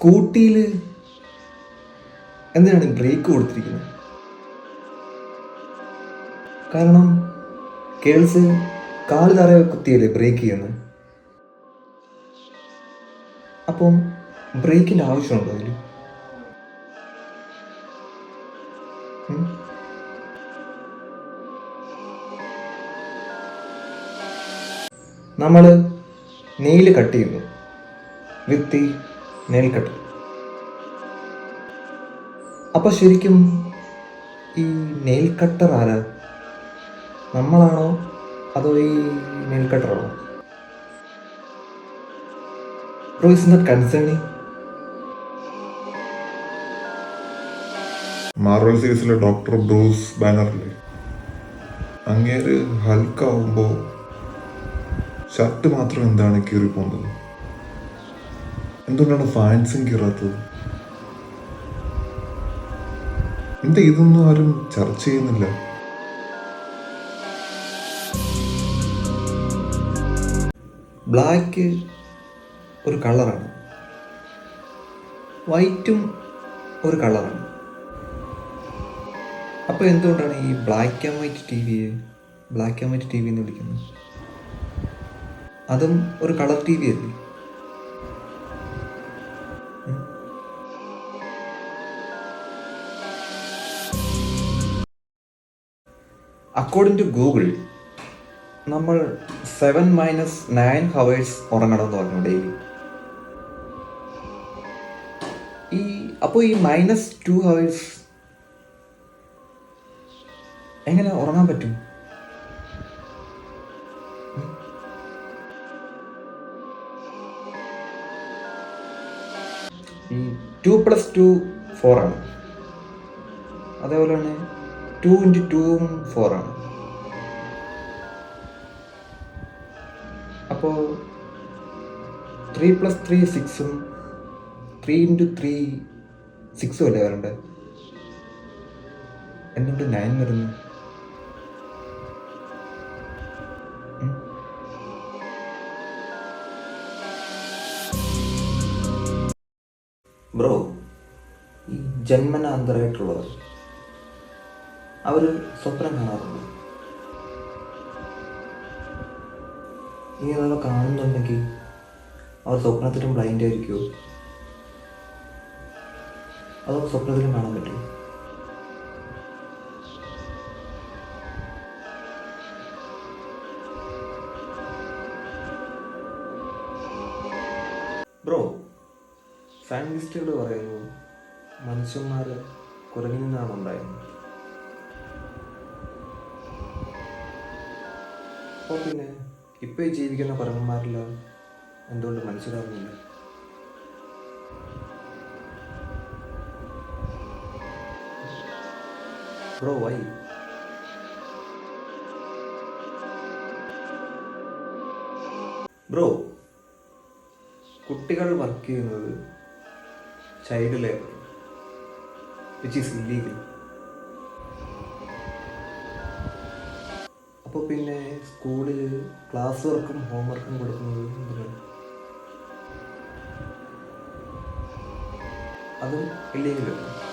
സ്കൂട്ടിയിൽ എന്തിനാണ് ബ്രേക്ക് കൊടുത്തിരിക്കുന്നത്? കാരണം കേൾസ് കാല് തറയെ കുത്തിയല്ലേ ബ്രേക്ക് ചെയ്യുന്നത്. അപ്പം ബ്രേക്കിൻ്റെ ആവശ്യമുണ്ടോ അതിൽ? നമ്മൾ നെയിൽ കട്ട് ചെയ്യുന്നു വിത്ത് നെയിൽ കട്ടർ. അപ്പോൾ ശരിക്കും ഈ നെയിൽ കട്ടർ ആരാ? നമ്മളാണോ അതോ ഈ നെയിൽ കട്ടറാണോ? Bro, isn't that concerning? Marvel സീരീസിലെ ഡോക്ടർ ബ്രൂസ് ബാനറില്ലേ, അങ്ങേര് ഹൽക്കാവുമ്പോൾ ഷർട്ട് മാത്രം എന്താണ് കീറി പോകുന്നത്? എന്തുകൊണ്ടാണ് ഫാൻസും കീറാത്തത്? എന്താ ഇതൊന്നും ആരും ചർച്ച ചെയ്യുന്നില്ല? ബ്ലാക്ക് ഒരു കളറാണ്, വൈറ്റും ഒരു കളറാണ്. അപ്പോൾ എന്തുകൊണ്ടാണ് ഈ ബ്ലാക്ക് ആൻഡ് വൈറ്റ് ടി വിയെ black and white TV എന്ന് വിളിക്കുന്നത്? അതും ഒരു കളർ ടി വി അല്ലേ? അക്കോർഡിംഗ് ടു ഗൂഗിൾ നമ്മൾ 7 - 9 hours ഉറങ്ങണമെന്ന് പറഞ്ഞു ഡെയിലി. അപ്പോൾ ഈ -2 hours എങ്ങനെ ഉറങ്ങാൻ പറ്റും? ഈ 2 + 2 4 ആണ്. അതേപോലെ തന്നെ 2 × 2 4 ആണ്. അപ്പോൾ 3 + 3 6 3 × 3 6 അല്ലേ വരണ്ടേ? എന്തുകൊണ്ട് 9 വരുന്നു? ബ്രോ, ഈ ജന്മന അന്ധരായിട്ടുള്ളവർ അവർ സ്വപ്നം കാണാറുണ്ട്. ഇനി അതൊക്കെ കാണുന്നുണ്ടെങ്കിൽ അവർ സ്വപ്നത്തിലും ബ്ലൈൻഡ് ആയിരിക്കുമോ? അതോ സ്വപ്നത്തിലും കാണാൻ പറ്റുമോ? ബ്രോ, സയൻറ്റിസ്റ്റുകൾ പറയുന്നു മനുഷ്യന്മാർ കുരങ്ങിൽ നിന്നാണ് ഉണ്ടായത്. അപ്പോൾ പിന്നെ ഇപ്പോൾ ഈ ജീവിക്കുന്ന കുരങ്ങന്മാരെല്ലാം എന്തുകൊണ്ട് മനുഷ്യരാകുന്നില്ല? Bro, why? ബ്രോ, കുട്ടികൾ വർക്ക് ചെയ്യുന്നത് child labour, which is illegal. അപ്പോൾ പിന്നെ സ്കൂളിൽ ക്ലാസ് വർക്കും ഹോംവർക്കും കൊടുക്കുന്നത് എന്തിനാണ്? അതും ഇല്ലീഗലല്ല.